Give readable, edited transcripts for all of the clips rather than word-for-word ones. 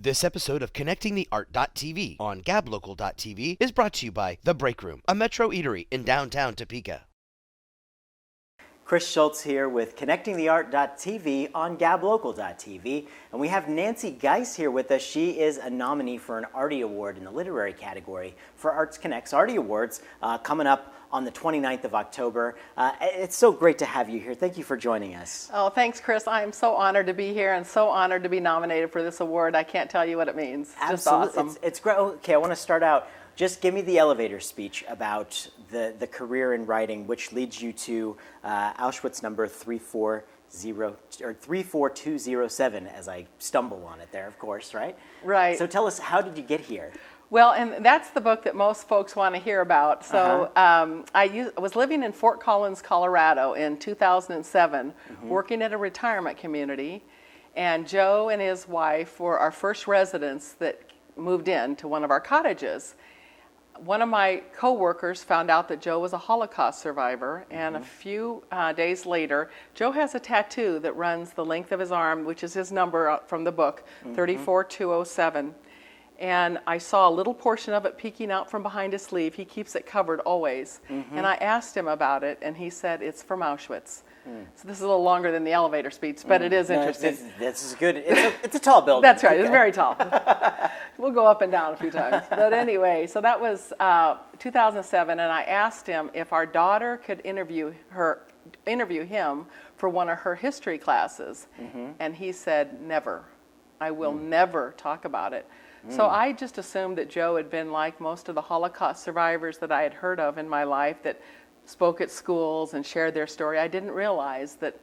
This episode of Connecting the Art.tv on gablocal.tv is brought to you by The Break Room, a Metro eatery in downtown Topeka. Chris Schultz here with Connecting the Art.tv on gablocal.tv, and we have Nancy Geise here with us. She is a nominee for an Arty Award in the literary category for Arts Connect's Arty Awards coming up on the 29th of October. It's so great to have you here. Thank you for joining us. Oh, thanks, Chris. I'm so honored to be here and so honored to be nominated for this award. I can't tell you what it means. It's Absolutely. just awesome. It's great. Okay, I want to start out. Just give me the elevator speech about the career in writing, which leads you to Auschwitz number 34207, as I stumble on it there, of course, right? Right. So tell us, how did you get here? Well, and that's the book that most folks want to hear about. So I was living in Fort Collins, Colorado in 2007, working at a retirement community. And Joe and his wife were our first residents that moved in to one of our cottages. One of my coworkers found out that Joe was a Holocaust survivor, and a few days later, Joe has a tattoo that runs the length of his arm, which is his number from the book, 34207. And I saw a little portion of it peeking out from behind his sleeve. He keeps it covered always. And I asked him about it, and he said it's from Auschwitz. So this is a little longer than the elevator speech, but it is interesting. This is good. It's a tall building. That's right. It's very tall. We'll go up and down a few times. But anyway, so that was 2007, and I asked him if our daughter could interview him for one of her history classes, and he said, never. I will never talk about it. So I just assumed that Joe had been like most of the Holocaust survivors that I had heard of in my life that spoke at schools and shared their story. I didn't realize that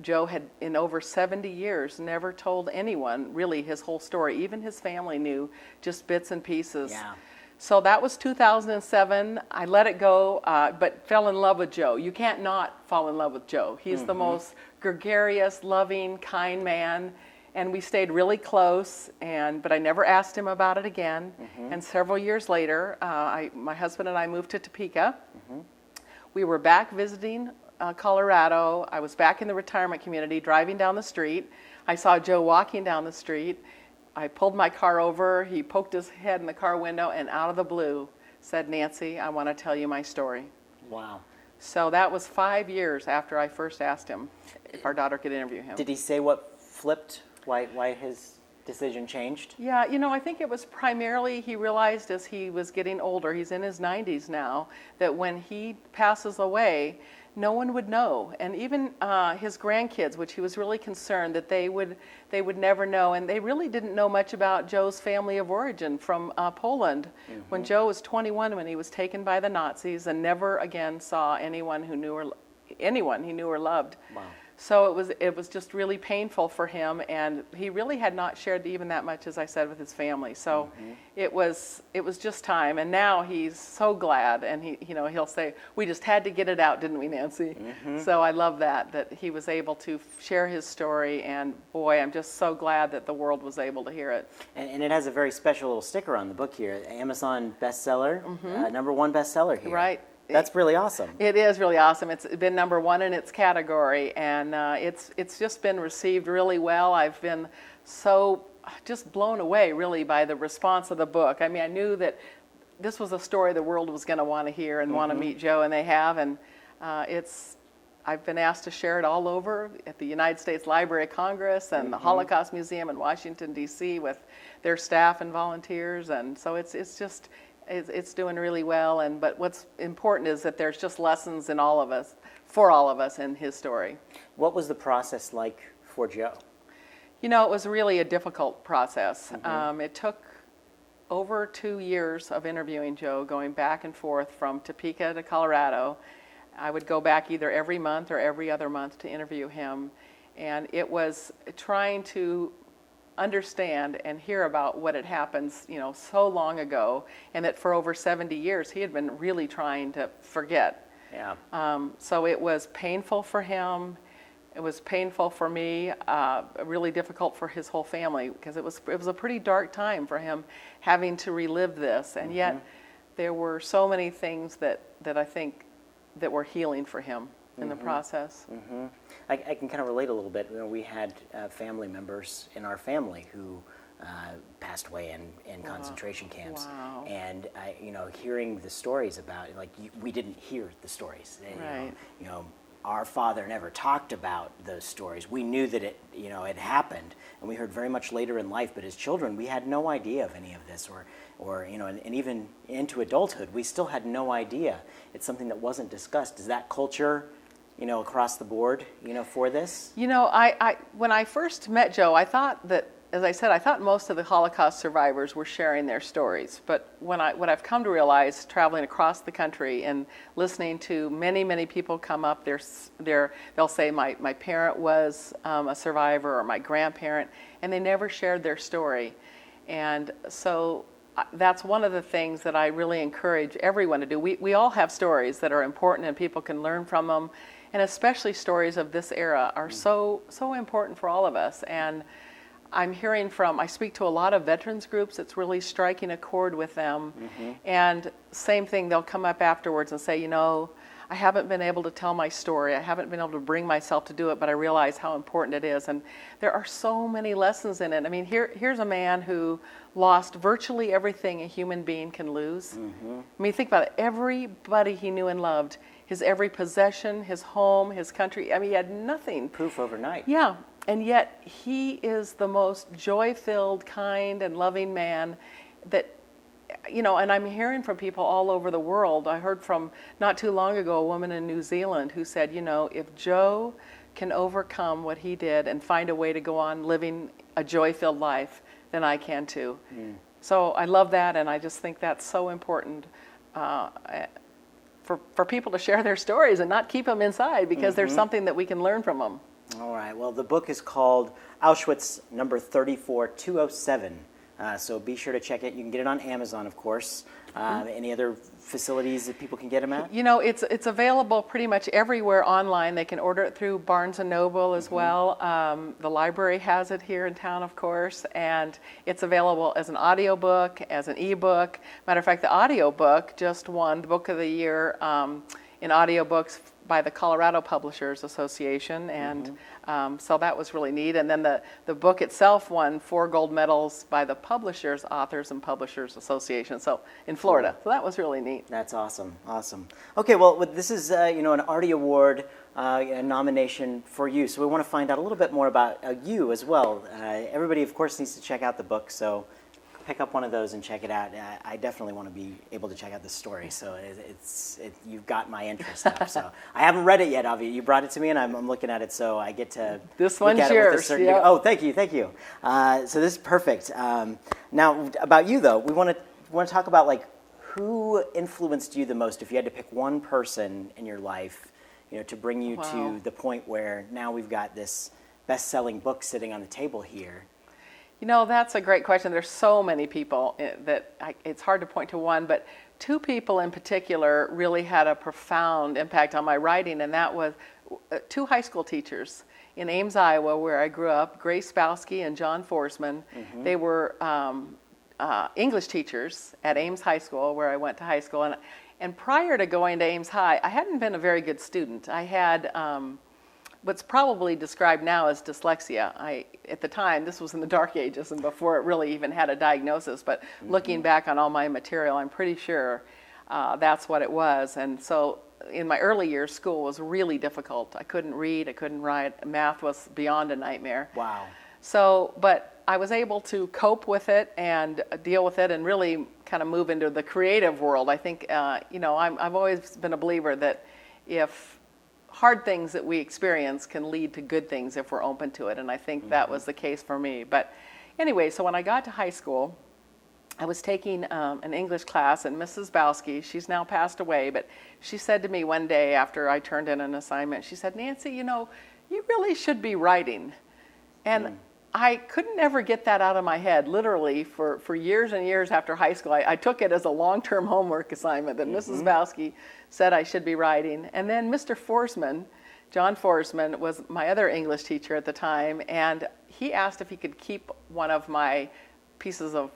Joe had, in over 70 years, never told anyone really his whole story. Even his family knew just bits and pieces. Yeah. So that was 2007. I let it go, but fell in love with Joe. You can't not fall in love with Joe. He's the most gregarious, loving, kind man. And we stayed really close, but I never asked him about it again. And several years later, my husband and I moved to Topeka. We were back visiting Colorado. I was back in the retirement community, driving down the street. I saw Joe walking down the street. I pulled my car over. He poked his head in the car window and out of the blue said, "Nancy, I want to tell you my story." Wow. So that was 5 years after I first asked him if our daughter could interview him. Did he say what flipped? Why his decision changed? Yeah, I think it was primarily he realized as he was getting older, he's in his 90s now, that when he passes away, no one would know. And even his grandkids, which he was really concerned that they would never know. And they really didn't know much about Joe's family of origin from Poland. When Joe was 21 when he was taken by the Nazis and never again saw anyone he knew or loved. Wow. So it was just really painful for him, and he really had not shared even that much, as I said, with his family. So it was just time, and now he's so glad, and he'll say, "We just had to get it out, didn't we, Nancy?" So I love that he was able to share his story, and boy, I'm just so glad that the world was able to hear it. And it has a very special little sticker on the book here, Amazon bestseller, #1 bestseller here. Right. That's really awesome. It is really awesome. It's been #1 in its category, and it's just been received really well. I've been so just blown away, really, by the response of the book. I mean, I knew that this was a story the world was going to want to hear and want to meet Joe, and they have. And I've been asked to share it all over at the United States Library of Congress and the Holocaust Museum in Washington, D.C. with their staff and volunteers, and so it's doing really well, but what's important is that there's just lessons for all of us in his story. What was the process like for Joe? It was really a difficult process. It took over 2 years of interviewing Joe, going back and forth from Topeka to Colorado. I would go back either every month or every other month to interview him, and it was trying to understand and hear about what had happened, so long ago, and that for over 70 years he had been really trying to forget. Yeah. So it was painful for him. It was painful for me. Really difficult for his whole family because it was a pretty dark time for him, having to relive this, and yet there were so many things that I think that were healing for him in the process. I can kind of relate a little bit. We had family members in our family who passed away in concentration camps. Wow. And hearing the stories about it, like we didn't hear the stories. Right. Our father never talked about those stories. We knew that it happened, and we heard very much later in life. But as children, we had no idea of any of this, and even into adulthood, we still had no idea. It's something that wasn't discussed. Is that culture, across the board, for this? I when I first met Joe, I thought that, as I said, I thought most of the Holocaust survivors were sharing their stories. But what I've come to realize, traveling across the country and listening to many, many people come up, they'll say, my parent was a survivor, or my grandparent, and they never shared their story. And so that's one of the things that I really encourage everyone to do. We all have stories that are important and people can learn from them. And especially stories of this era are so important for all of us. And I'm hearing I speak to a lot of veterans groups. It's really striking a chord with them. Mm-hmm. And same thing, they'll come up afterwards and say, I haven't been able to tell my story. I haven't been able to bring myself to do it, but I realize how important it is. And there are so many lessons in it. I mean, here's a man who lost virtually everything a human being can lose. Mm-hmm. I mean, think about it. Everybody he knew and loved, his every possession, his home, his country. I mean, he had nothing. Poof overnight. Yeah. And yet he is the most joy-filled, kind, and loving man that, and I'm hearing from people all over the world. I heard from, not too long ago, a woman in New Zealand who said, if Joe can overcome what he did and find a way to go on living a joy-filled life, then I can too. Mm. So I love that, and I just think that's so important for people to share their stories and not keep them inside, because there's something that we can learn from them. All right. Well, the book is called Auschwitz number 34207. So be sure to check it. You can get it on Amazon, of course. Any other facilities that people can get them at? It's available pretty much everywhere online. They can order it through Barnes & Noble as well. The library has it here in town, of course. And it's available as an audiobook, as an ebook. Matter of fact, the audiobook just won the Book of the Year in audiobooks by the Colorado Publishers Association, and so that was really neat. And then the book itself won 4 gold medals by the Publishers, Authors, and Publishers Association, so in Florida. So that was really neat. That's awesome, awesome. Okay, well, this is an Arty Award a nomination for you, so we want to find out a little bit more about you as well. Everybody, of course, needs to check out the book, so pick up one of those and check it out. I definitely want to be able to check out the story, so you've got my interest up. So I haven't read it yet, Avi. You brought it to me, and I'm looking at it, so I get to this look one's at yours. It with a certain degree. Oh, thank you. So this is perfect. Now, about you though, we want to talk about like who influenced you the most. If you had to pick one person in your life, to bring you to the point where now we've got this best-selling book sitting on the table here. That's a great question. There's so many people that it's hard to point to one, but 2 people in particular really had a profound impact on my writing, and that was 2 high school teachers in Ames, Iowa, where I grew up, Grace Spowski and John Forsman. Mm-hmm. They were English teachers at Ames High School, where I went to high school. And prior to going to Ames High, I hadn't been a very good student. I had what's probably described now as dyslexia. At the time, this was in the dark ages and before it really even had a diagnosis, but looking back on all my material, I'm pretty sure that's what it was. And so in my early years, school was really difficult. I couldn't read, I couldn't write. Math was beyond a nightmare. Wow. So, but I was able to cope with it and deal with it and really kind of move into the creative world. I think, I've always been a believer that if hard things that we experience can lead to good things if we're open to it, and I think that was the case for me. But anyway, so when I got to high school, I was taking an English class, and Mrs. Bowski, she's now passed away, but she said to me one day after I turned in an assignment, she said, "Nancy, you really should be writing." And I couldn't ever get that out of my head, literally, for years and years after high school. I took it as a long-term homework assignment that Mrs. Bowski said I should be writing. And then Mr. Forsman, John Forsman, was my other English teacher at the time, and he asked if he could keep one of my pieces of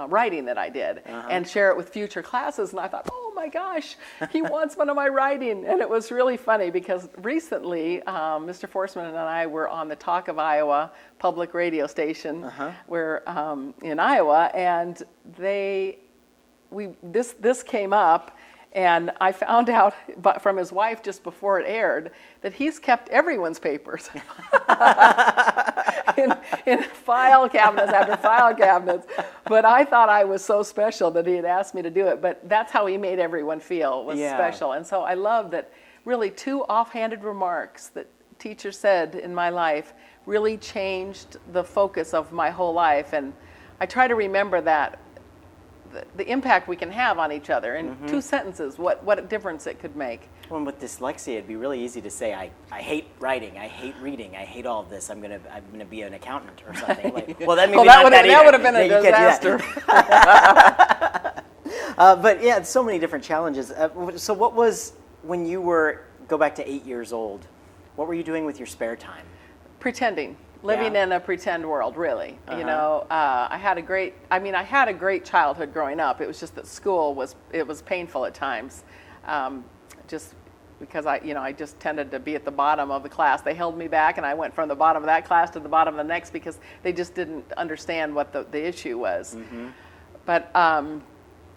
writing that I did and share it with future classes. And I thought, oh my my gosh, he wants one of my writing. And it was really funny because recently, Mr. Forsman and I were on the Talk of Iowa public radio station. We're in Iowa, and this came up. And I found out from his wife just before it aired that he's kept everyone's papers in file cabinets after file cabinets. But I thought I was so special that he had asked me to do it. But that's how he made everyone feel, was special. And so I love that really 2 offhanded remarks that teachers said in my life really changed the focus of my whole life. And I try to remember that. The impact we can have on each other in 2 sentences, what a difference it could make. Well, with dyslexia, it'd be really easy to say, I hate writing, I hate reading, I hate all of this. I'm gonna be an accountant or something. Like, well, that would have been a disaster. But yeah, so many different challenges. So what was, when you go back to 8 years old, what were you doing with your spare time? Pretending. Living in a pretend world, really. You know, I had a great childhood growing up. It was just that school was painful at times, just because I just tended to be at the bottom of the class. They held me back, and I went from the bottom of that class to the bottom of the next because they just didn't understand what the issue was. But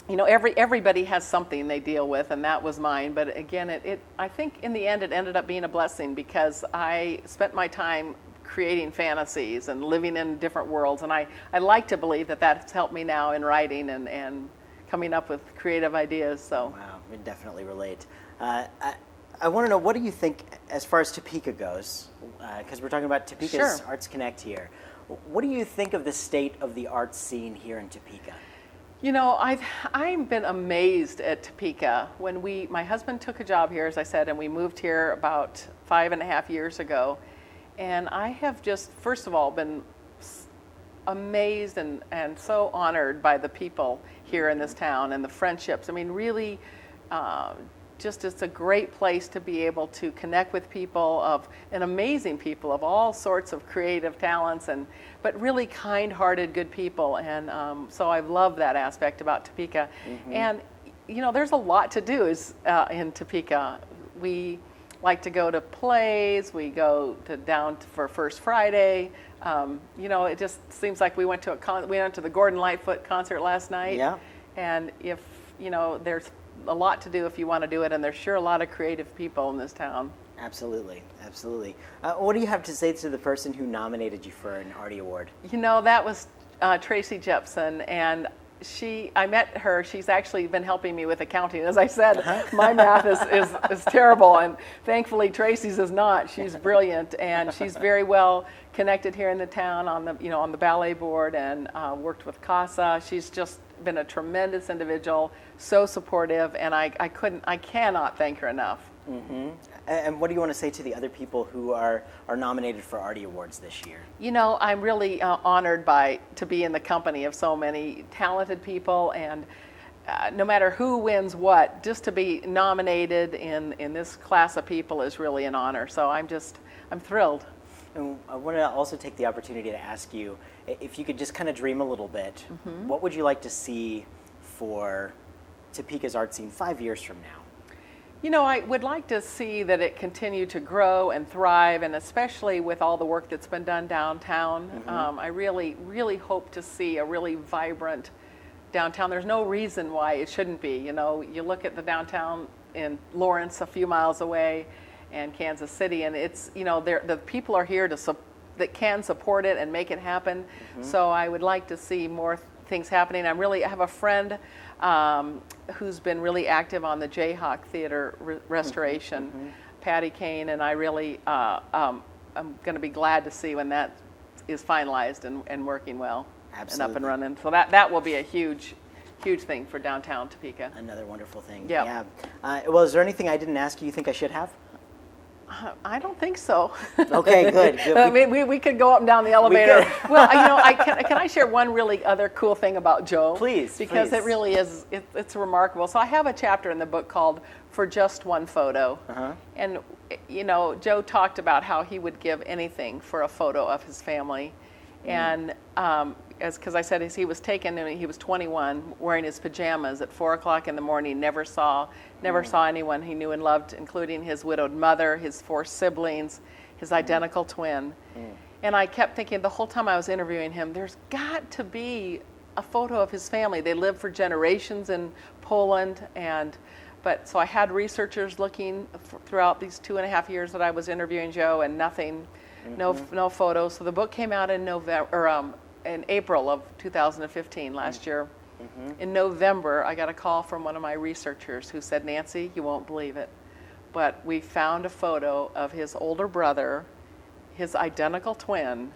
you know, everybody has something they deal with, and that was mine. But again, I think in the end it ended up being a blessing because I spent my time creating fantasies and living in different worlds. And I like to believe that that's helped me now in writing and coming up with creative ideas. So. Wow, we definitely relate. I want to know, what do you think as far as Topeka goes? Because we're talking about Topeka's Arts Connect here. What do you think of the state of the arts scene here in Topeka? You know, I've been amazed at Topeka. When my husband took a job here, as I said, and we moved here about 5.5 years ago. And I have just, first of all, been amazed and so honored by the people here in this town and the friendships. I mean, really, just it's a great place to be able to connect with people amazing people of all sorts of creative talents, but really kind-hearted, good people. And so I love that aspect about Topeka. And, you know, there's a lot to do in Topeka. We like to go to plays. We go down for First Friday. You know, it just seems like we went to the Gordon Lightfoot concert last night. Yeah. And if you know, there's a lot to do if you want to do it, and there's sure a lot of creative people in this town. Absolutely, absolutely. What do you have to say to the person who nominated you for an Arty Award? You know, that was Tracy Jepson, and I met her. She's actually been helping me with accounting. As I said, my math is terrible, and thankfully Tracy's is not. She's brilliant, and she's very well connected here in the town on the ballet board, and worked with CASA. She's just been a tremendous individual, so supportive, and I cannot thank her enough. Mm-hmm. And what do you want to say to the other people who are nominated for Arty Awards this year? You know, I'm really honored to be in the company of so many talented people, and no matter who wins what, just to be nominated in this class of people is really an honor. So I'm thrilled. And I want to also take the opportunity to ask you, if you could just kind of dream a little bit, what would you like to see for Topeka's art scene 5 years from now? You know, I would like to see that it continue to grow and thrive, and especially with all the work that's been done downtown. I really, really hope to see a really vibrant downtown. There's no reason why it shouldn't be. You know, you look at the downtown in Lawrence, a few miles away, and Kansas City, and it's, you know, the people are here that can support it and make it happen. So I would like to see more things happening. I have a friend who's been really active on the Jayhawk Theater restoration, Patty Kane, and I really I'm going to be glad to see when that is finalized and working well. Absolutely. And up and running. So that will be a huge thing for downtown Topeka. Another wonderful thing. Yep. Yeah. Well, is there anything I didn't ask you think I should have? I don't think so. Okay, good. I mean, we could go up and down the elevator. Well, you know, can I share one really other cool thing about Joe? Please. Because it really is, it's remarkable. So I have a chapter in the book called For Just One Photo. And, you know, Joe talked about how he would give anything for a photo of his family. And because I said as he was taken, and he was 21, wearing his pajamas at 4 o'clock in the morning, never saw anyone he knew and loved, including his widowed mother, his 4 siblings, his identical twin. And I kept thinking the whole time I was interviewing him, there's got to be a photo of his family. They lived for generations in Poland, so I had researchers looking throughout these 2.5 years that I was interviewing Joe, and nothing, no photos. So the book came out in in April of 2015, last year. In November, I got a call from one of my researchers who said, "Nancy, you won't believe it, but we found a photo of his older brother, his identical twin,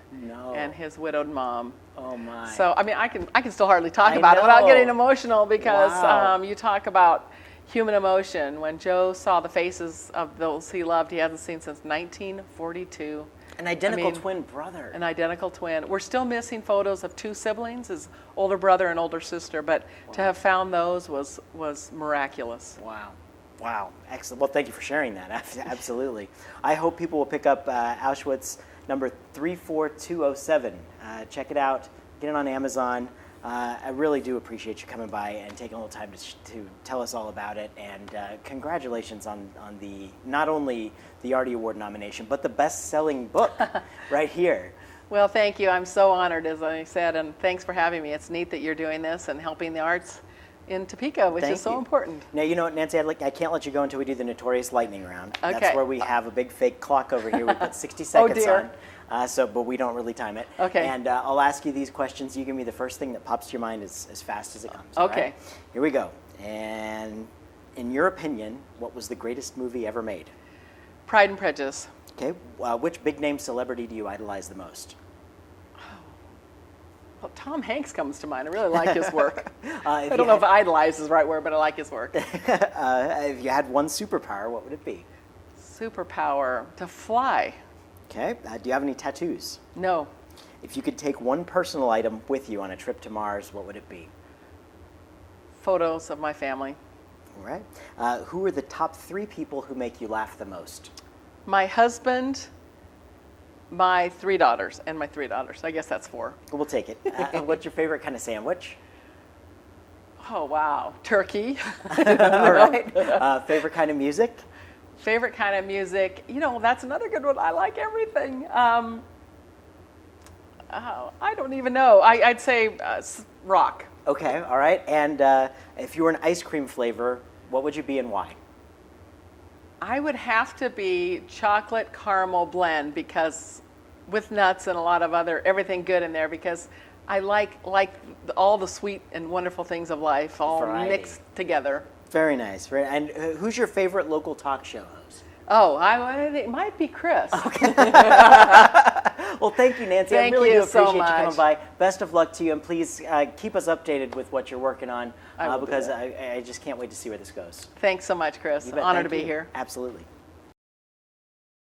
and his widowed mom." Oh my! So I mean, I can still hardly talk about it without getting emotional, because you talk about human emotion. When Joe saw the faces of those he loved, he hasn't seen since 1942. An identical twin brother. An identical twin. We're still missing photos of 2 siblings, his older brother and older sister, but to have found those was miraculous. Wow. Wow. Excellent. Well, thank you for sharing that. Absolutely. I hope people will pick up Auschwitz number 34207. Check it out. Get it on Amazon. I really do appreciate you coming by and taking a little time to tell us all about it. And congratulations on the not only the Arty Award nomination, but the best-selling book right here. Well, thank you. I'm so honored, as I said, and thanks for having me. It's neat that you're doing this and helping the arts in Topeka, which is so important. Now, you know what, Nancy, I can't let you go until we do the notorious lightning round. Okay. That's where we have a big fake clock over here. We put 60 seconds on. But we don't really time it. Okay. And I'll ask you these questions. You give me the first thing that pops to your mind as fast as it comes. Okay. Right? Here we go. And in your opinion, what was the greatest movie ever made? Pride and Prejudice. Okay. Which big-name celebrity do you idolize the most? Well, Tom Hanks comes to mind. I really like his work. I don't know know if idolize is the right word, but I like his work. If you had one superpower, what would it be? Superpower, to fly. Okay. Do you have any tattoos? No. If you could take one personal item with you on a trip to Mars, what would it be? Photos of my family. All right. Who are the top 3 people who make you laugh the most? My husband, my 3 daughters, and my 3 daughters. I guess that's 4. We'll take it. What's your favorite kind of sandwich? Oh, wow. Turkey. All right. Favorite kind of music? Favorite kind of music? You know, that's another good one. I like everything. I don't even know. I'd say rock. Okay, all right. And if you were an ice cream flavor, what would you be and why? I would have to be chocolate caramel blend, because with nuts and a lot of everything good in there, because I like all the sweet and wonderful things of life all mixed together. Very nice. And who's your favorite local talk show host? Oh, it might be Chris. Okay. Well, thank you, Nancy. Thank I really you do appreciate so you coming much. by. Best of luck to you, and please keep us updated with what you're working on, I will do because that. I just can't wait to see where this goes. Thanks so much, Chris. You bet. Honor Thank to be you. here. Absolutely.